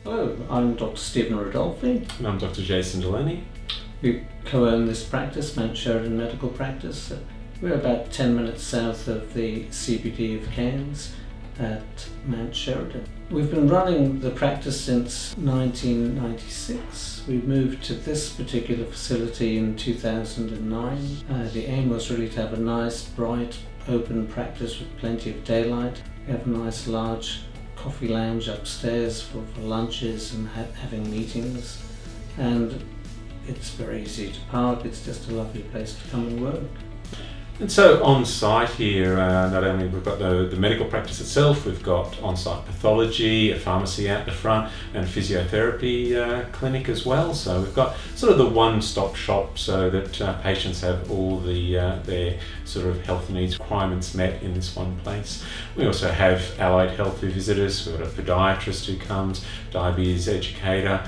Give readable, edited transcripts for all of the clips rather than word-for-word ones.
Hello, I'm Dr. Stephen Rodolphi. And I'm Dr. Jason Delaney. We co-own this practice, Mount Sheridan Medical Practice. We're about 10 minutes south of the CBD of Cairns at Mount Sheridan. We've been running the practice since 1996. We moved to this particular facility in 2009. The aim was really to have a nice, bright, open practice with plenty of daylight. We have a nice large coffee lounge upstairs for lunches and having meetings. And it's very easy to park. It's just a lovely place to come and work. And so on site here, not only we've got the medical practice itself, we've got on-site pathology, a pharmacy out the front, and a physiotherapy clinic as well. So we've got sort of the one-stop shop so that patients have all their sort of health needs requirements met in this one place. We also have allied health visitors. We've got a podiatrist who comes, diabetes educator.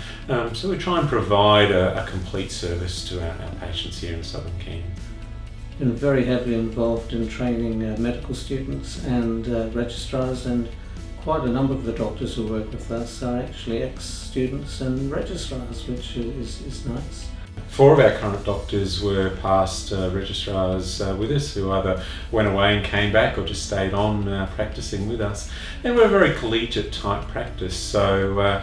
So we try and provide a complete service to our patients here in Southern Cairns. Been very heavily involved in training medical students and registrars, and quite a number of the doctors who work with us are actually ex-students and registrars, which is nice. 4 of our current doctors were past registrars with us who either went away and came back or just stayed on practicing with us. And we're a very collegiate type practice, so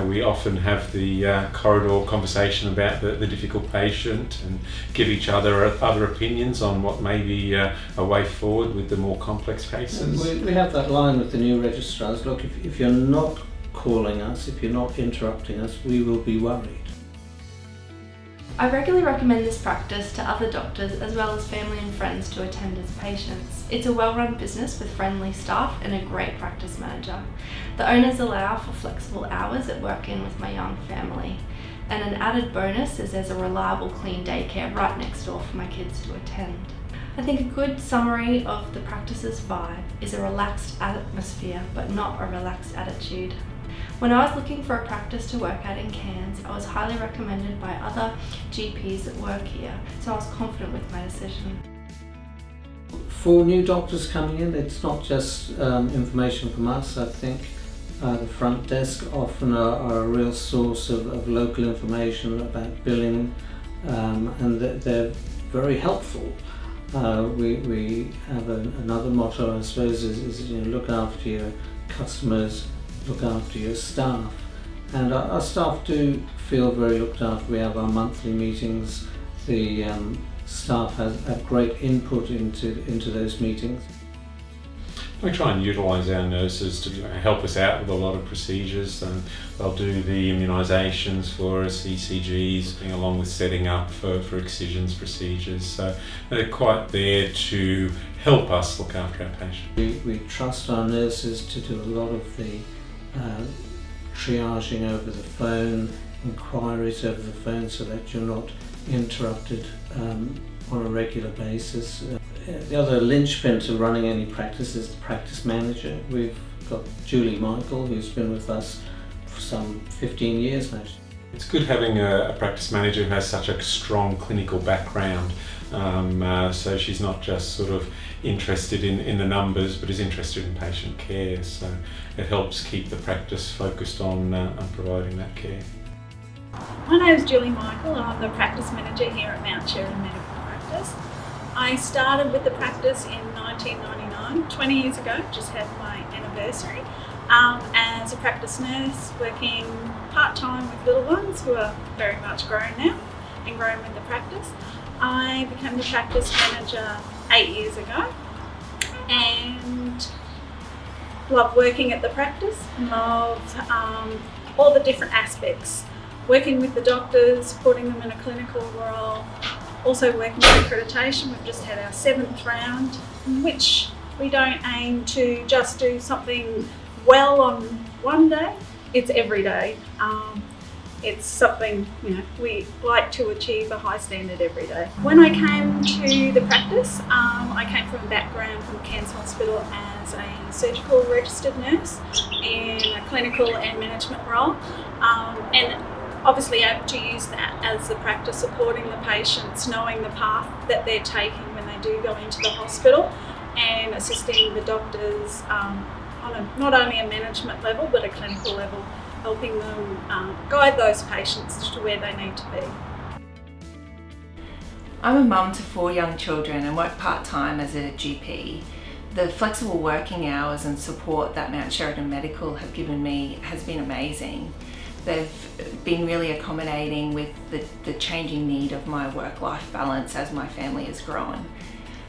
we often have the corridor conversation about the difficult patient and give each other opinions on what may be a way forward with the more complex cases. We have that line with the new registrars: look, if you're not calling us, if you're not interrupting us, we will be worried. I regularly recommend this practice to other doctors as well as family and friends to attend as patients. It's a well-run business with friendly staff and a great practice manager. The owners allow for flexible hours at work-in with my young family. And an added bonus is there's a reliable clean daycare right next door for my kids to attend. I think a good summary of the practice's vibe is a relaxed atmosphere but not a relaxed attitude. When I was looking for a practice to work at in Cairns, I was highly recommended by other GPs that work here, so I was confident with my decision. For new doctors coming in, it's not just information from us. I think the front desk often are a real source of local information about billing, and they're very helpful. We have another motto, I suppose, is look after your customers, look after your staff, and our staff do feel very looked after. We have our monthly meetings. The staff have great input into those meetings. We try and utilise our nurses to help us out with a lot of procedures, and they'll do the immunisations for us, ECGs, along with setting up for excisions procedures. So they're quite there to help us look after our patients. We trust our nurses to do a lot of the triaging over the phone, inquiries over the phone, so that you're not interrupted on a regular basis. The other linchpin to running any practice is the practice manager. We've got Julie Michael, who's been with us for some 15 years now. It's good having a practice manager who has such a strong clinical background, so she's not just sort of interested in the numbers, but is interested in patient care. So it helps keep the practice focused on providing that care. My name is Julie Michael. I'm the practice manager here at Mount Sheridan Medical Practice. I started with the practice in 1999, 20 years ago, just had my anniversary, as a practice nurse, working part-time with little ones who are very much grown now and grown with the practice. I became the practice manager 8 years ago and love working at the practice, love all the different aspects, working with the doctors, putting them in a clinical role, also working with accreditation. We've just had our 7th round, in which we don't aim to just do something well on one day, it's every day. It's something we like to achieve a high standard every day. When I came to the practice, I came from a background from Cairns Hospital as a surgical registered nurse in a clinical and management role, and obviously able to use that as the practice, supporting the patients, knowing the path that they're taking when they do go into the hospital, and assisting the doctors on not only a management level but a clinical level helping them guide those patients to where they need to be. I'm a mum to 4 young children and work part-time as a GP. The flexible working hours and support that Mount Sheridan Medical have given me has been amazing. They've been really accommodating with the changing need of my work-life balance as my family has grown.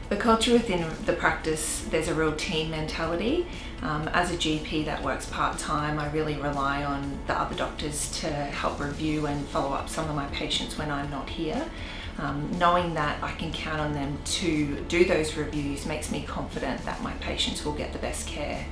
The culture within the practice, there's a real team mentality. As a GP that works part-time, I really rely on the other doctors to help review and follow up some of my patients when I'm not here. Knowing that I can count on them to do those reviews makes me confident that my patients will get the best care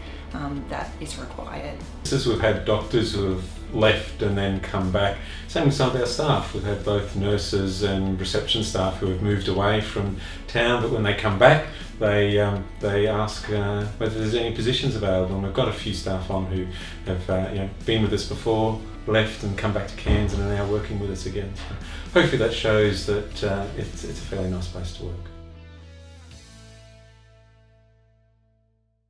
that is required. As we've had doctors who have left and then come back, same with some of our staff. We've had both nurses and reception staff who have moved away from town, but when they come back they ask whether there's any positions available, and we've got a few staff on who have been with us before, left and come back to Cairns and are now working with us again. So hopefully that shows that it's a fairly nice place to work.